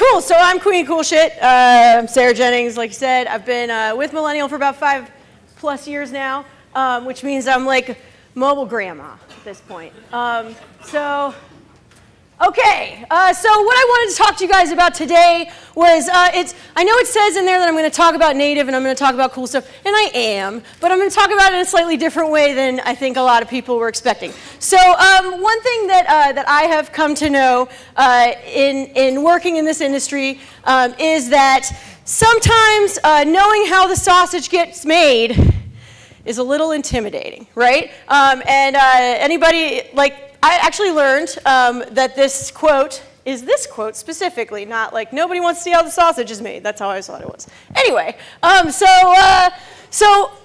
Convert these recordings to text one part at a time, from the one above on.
Cool, so I'm Queen Cool Shit. I'm Sarah Jennings, like you said. I've been with Millennial for about 5+ years now, which means I'm like mobile grandma at this point. Okay, so what I wanted to talk to you guys about today was, I know it says in there that I'm going to talk about native and I'm going to talk about cool stuff, and I am, but I'm going to talk about it in a slightly different way than I think a lot of people were expecting. So one thing that I have come to know in working in this industry is that sometimes knowing how the sausage gets made is a little intimidating, right? Anybody, like, I actually learned that this quote is this quote specifically, not like nobody wants to see how the sausage is made. That's how I always thought it was. Anyway, so what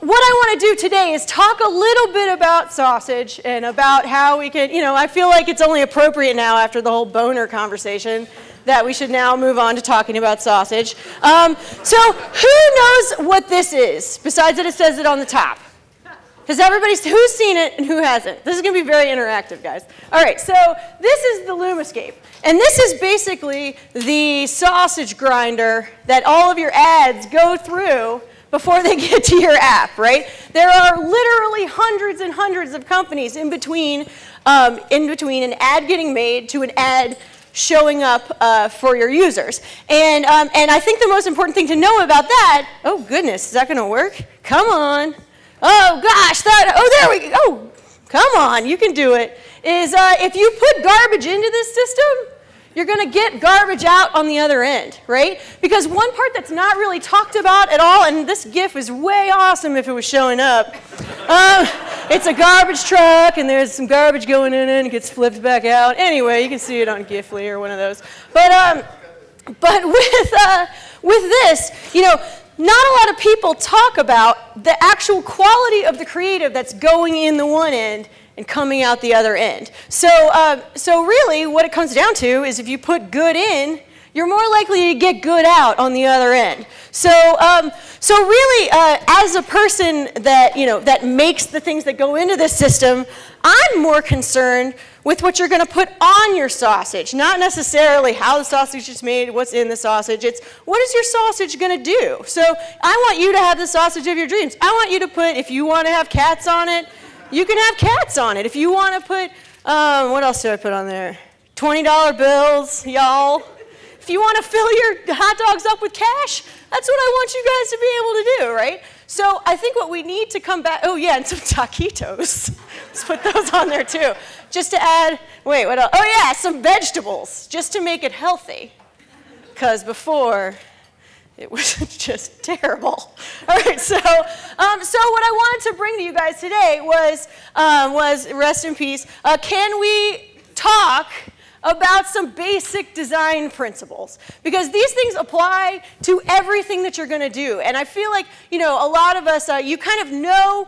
I want to do today is talk a little bit about sausage and about how we can, I feel like it's only appropriate now after the whole boner conversation that we should now move on to talking about sausage. So who knows what this is, besides that it says it on the top? Who's seen it and who hasn't? This is going to be very interactive, guys. All right, so this is the Loom Escape. And this is basically the sausage grinder that all of your ads go through before they get to your app, right? There are literally hundreds and hundreds of companies in between an ad getting made to an ad showing up for your users. And I think the most important thing to know about that, oh goodness, is that going to work? Come on. Oh gosh, there we go. Oh, come on, you can do it. Is if you put garbage into this system, you're going to get garbage out on the other end, right? Because one part that's not really talked about at all, and this GIF is way awesome if it was showing up. It's a garbage truck, and there's some garbage going in and it gets flipped back out. Anyway, you can see it on Gifly or one of those. But with this, not a lot of people talk about the actual quality of the creative that's going in the one end and coming out the other end. So really what it comes down to is if you put good in, you're more likely to get good out on the other end. So really, as a person that, that makes the things that go into this system, I'm more concerned with what you're going to put on your sausage, not necessarily how the sausage is made, what's in the sausage. It's what is your sausage going to do? So I want you to have the sausage of your dreams. I want you to put, if you want to have cats on it, you can have cats on it. If you want to put, what else did I put on there? $20 bills, y'all. If you want to fill your hot dogs up with cash, that's what I want you guys to be able to do, right? So I think what we need to come back, oh yeah, and some taquitos. Let's put those on there too. Just to add, wait, what else? Oh yeah, some vegetables, just to make it healthy. Because before, it was just terrible. All right, so what I wanted to bring to you guys today was rest in peace, can we talk about some basic design principles, because these things apply to everything that you're going to do. And I feel like, a lot of us, you kind of know,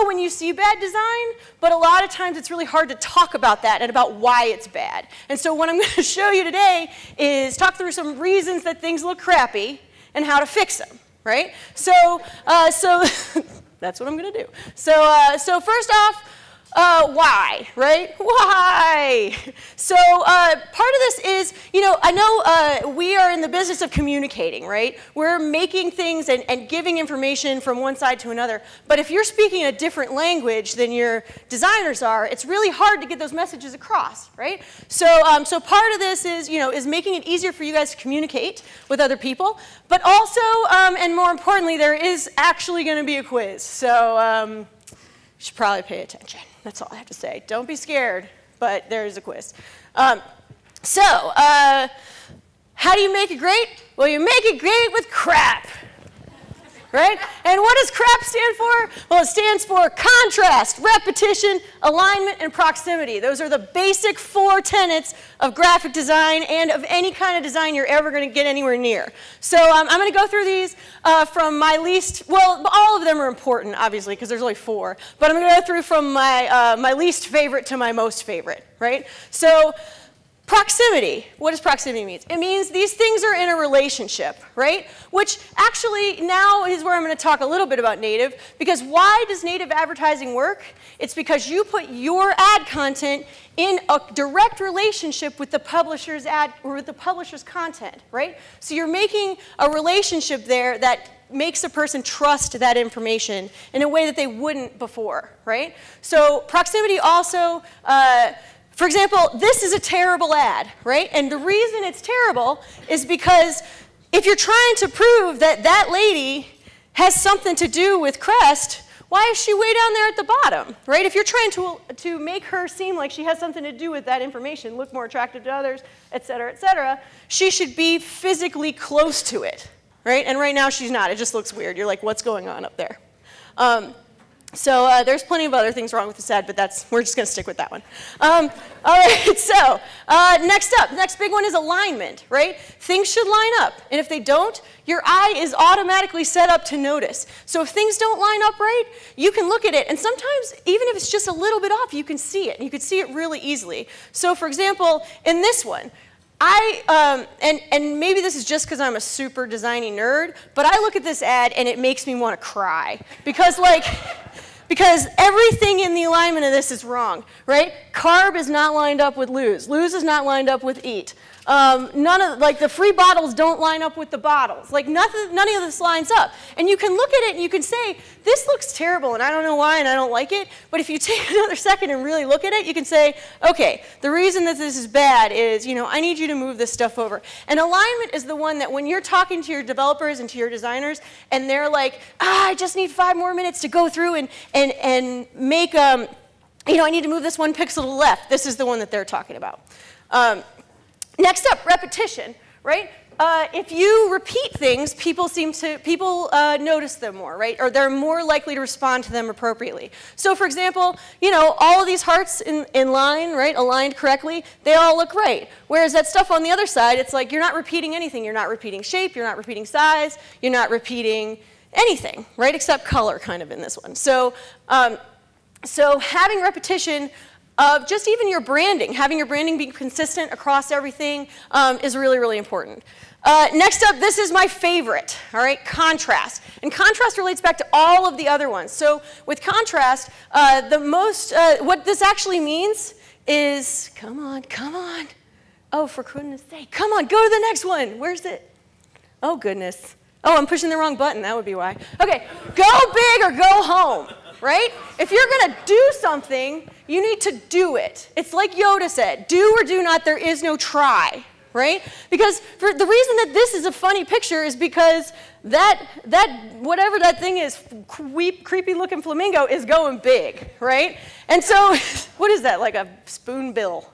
when you see bad design, but a lot of times it's really hard to talk about that and about why it's bad. And so what I'm going to show you today is talk through some reasons that things look crappy and how to fix them, right? So that's what I'm going to do. So first off, why, right? Why? So part of this is, I know we are in the business of communicating, right? We're making things and giving information from one side to another. But if you're speaking a different language than your designers are, it's really hard to get those messages across, right? So part of this is, is making it easier for you guys to communicate with other people. But also, and more importantly, there is actually going to be a quiz. So you should probably pay attention. That's all I have to say. Don't be scared, but there is a quiz. How do you make it great? Well, you make it great with crap, right? And what does crap stand for? Well, it stands for contrast, repetition, alignment, and proximity. Those are the basic 4 tenets of graphic design and of any kind of design you're ever going to get anywhere near. So I'm going to go through these from my least, well, all of them are important, obviously, because there's only 4. But I'm going to go through from my least favorite to my most favorite, right? So Proximity. What does proximity mean? It means these things are in a relationship, right? Which actually now is where I'm going to talk a little bit about native, because why does native advertising work? It's because you put your ad content in a direct relationship with the publisher's ad or with the publisher's content, right? So you're making a relationship there that makes a person trust that information in a way that they wouldn't before, right? So proximity also, for example, this is a terrible ad, right? And the reason it's terrible is because if you're trying to prove that that lady has something to do with Crest, why is she way down there at the bottom, right? If you're trying to make her seem like she has something to do with that information, look more attractive to others, et cetera, she should be physically close to it, right? And right now she's not. It just looks weird. You're like, what's going on up there? So there's plenty of other things wrong with this ad, but we're just going to stick with that one. All right, so next big one is alignment, right? Things should line up, and if they don't, your eye is automatically set up to notice. So if things don't line up right, you can look at it, and sometimes, even if it's just a little bit off, you can see it, and you can see it really easily. So for example, in this one, and maybe this is just because I'm a super designy nerd, but I look at this ad and it makes me want to cry. Because everything in the alignment of this is wrong, right? Carb is not lined up with lose. Lose is not lined up with eat. The free bottles don't line up with the bottles. Like none of this lines up. And you can look at it and you can say, this looks terrible and I don't know why and I don't like it. But if you take another second and really look at it, you can say, okay, the reason that this is bad is, I need you to move this stuff over. And alignment is the one that when you're talking to your developers and to your designers and they're like, I just need 5 more minutes to go through and make, I need to move this 1 pixel to the left. This is the one that they're talking about. Next up, repetition, right? If you repeat things, people notice them more, right? Or they're more likely to respond to them appropriately. So for example, all of these hearts in line, right, aligned correctly, they all look right. Whereas that stuff on the other side, it's like you're not repeating anything. You're not repeating shape, you're not repeating size, you're not repeating anything, right, except color kind of in this one. So, so having repetition of just even your branding, having your branding be consistent across everything is really, really important. Next up, this is my favorite, all right, contrast. And contrast relates back to all of the other ones. So with contrast, what this actually means is, come on. Oh, for goodness sake, come on, go to the next one. Where's it? Oh, goodness. Oh, I'm pushing the wrong button, that would be why. Okay, go big or go home. Right? If you're going to do something, you need to do it. It's like Yoda said, do or do not, there is no try, right? Because for the reason that this is a funny picture is because whatever that thing is, creepy looking flamingo is going big, right? And so, what is that, like a spoonbill,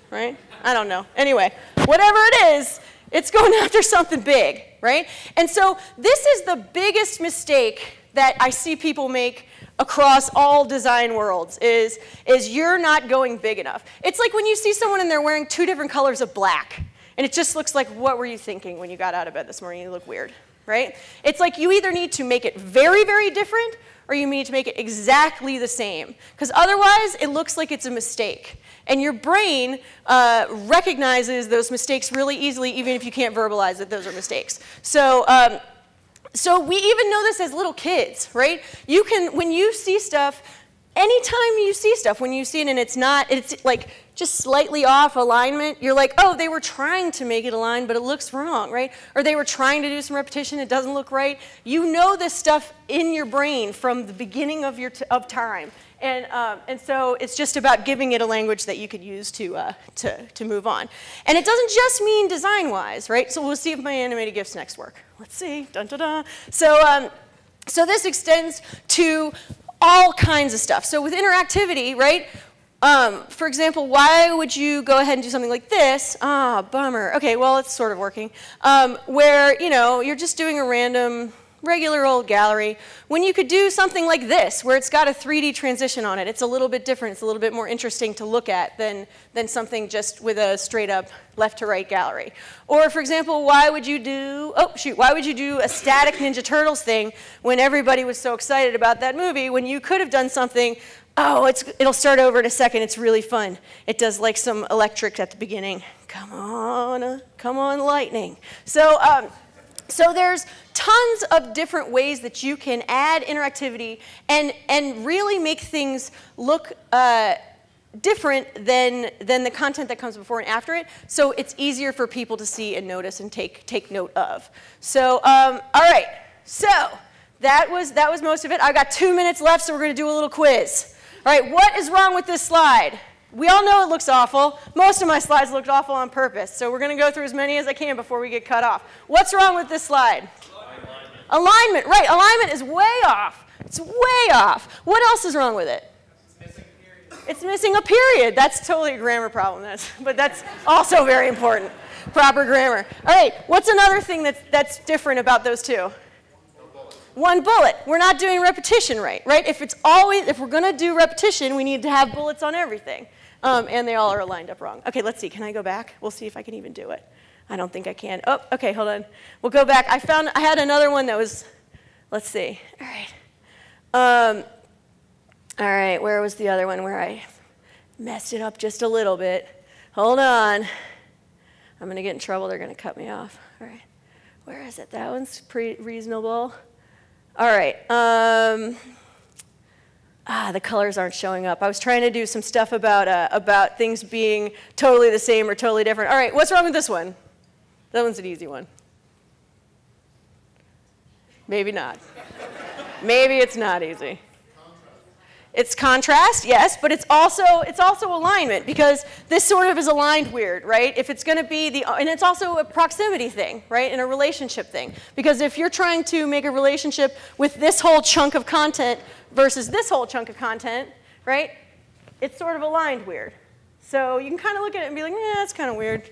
right? I don't know. Anyway, whatever it is, it's going after something big, right? And so this is the biggest mistake that I see people make across all design worlds is you're not going big enough. It's like when you see someone and they're wearing 2 different colors of black, and it just looks like, what were you thinking when you got out of bed this morning? You look weird, right? It's like you either need to make it very, very different, or you need to make it exactly the same. Because otherwise, it looks like it's a mistake. And your brain recognizes those mistakes really easily, even if you can't verbalize that those are mistakes. So we even know this as little kids, right? You can, when you see stuff, anytime you see stuff, when you see it and it's like just slightly off alignment, you're like, oh, they were trying to make it align, but it looks wrong, right? Or they were trying to do some repetition, it doesn't look right. You know this stuff in your brain from the beginning of time. And so it's just about giving it a language that you could use to move on. And it doesn't just mean design-wise, right? So we'll see if my animated GIFs next work. Let's see. Dun, dun, dun. So this extends to all kinds of stuff. So with interactivity, right? For example, why would you go ahead and do something like this? Ah, bummer. Okay, well, it's sort of working. Where, you're just doing a random regular old gallery, when you could do something like this, where it's got a 3D transition on it. It's a little bit different. It's a little bit more interesting to look at than something just with a straight up left to right gallery. Or for example, why would you do a static Ninja Turtles thing when everybody was so excited about that movie, when you could have done something Oh, it'll start over in a second. It's really fun. It does like some electric at the beginning. Come on, lightning. So there's tons of different ways that you can add interactivity and really make things look different than the content that comes before and after it. So it's easier for people to see and notice and take note of. So all right. So that was most of it. I've got 2 minutes left, so we're going to do a little quiz. All right, what is wrong with this slide? We all know it looks awful. Most of my slides looked awful on purpose, so we're going to go through as many as I can before we get cut off. What's wrong with this slide? Alignment, right. Alignment is way off. It's way off. What else is wrong with it? It's missing a period. That's totally a grammar problem, but that's also very important. Proper grammar. All right, what's another thing that's different about those two? One bullet. We're not doing repetition right? If we're going to do repetition, we need to have bullets on everything. And they all are lined up wrong. Okay, let's see. Can I go back? We'll see if I can even do it. I don't think I can. Oh, okay, hold on. We'll go back. I had another one that was, let's see. All right. All right, where was the other one where I messed it up just a little bit? Hold on. I'm going to get in trouble. They're going to cut me off. All right. Where is it? That one's pretty reasonable. All right. The colors aren't showing up. I was trying to do some stuff about things being totally the same or totally different. All right, what's wrong with this one? That one's an easy one. Maybe not. Maybe it's not easy. It's contrast, yes, but it's also alignment, because this sort of is aligned weird, right? If it's going to be and it's also a proximity thing, right, and a relationship thing. Because if you're trying to make a relationship with this whole chunk of content versus this whole chunk of content, right, it's sort of aligned weird. So you can kind of look at it and be like, yeah, that's kind of weird.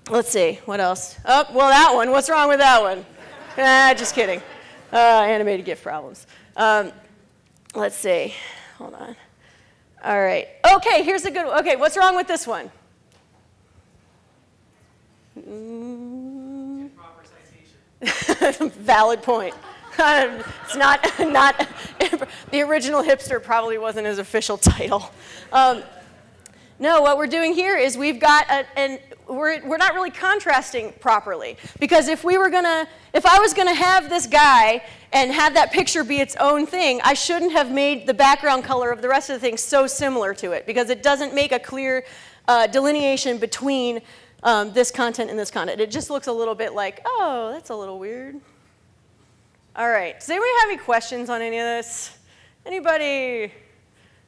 Let's see, what else? Oh, well, that one. What's wrong with that one? Just kidding. Animated GIF problems. Let's see. Hold on. All right. Okay, here's a good one. Okay, what's wrong with this one? Improper citation. Valid point. It's not the original hipster probably wasn't his official title. No, what we're doing here is we've got we're not really contrasting properly, because if I was gonna have this guy and have that picture be its own thing, I shouldn't have made the background color of the rest of the thing so similar to it, because it doesn't make a clear delineation between this content and this content. It just looks a little bit like, oh, that's a little weird. All right, does anybody have any questions on any of this? Anybody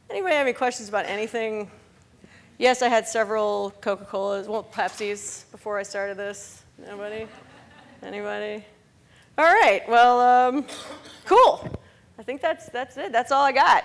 have any questions about anything? Yes, I had several Coca-Colas, well, Pepsis before I started this. Nobody? Anybody? All right, well, cool. I think that's it. That's all I got.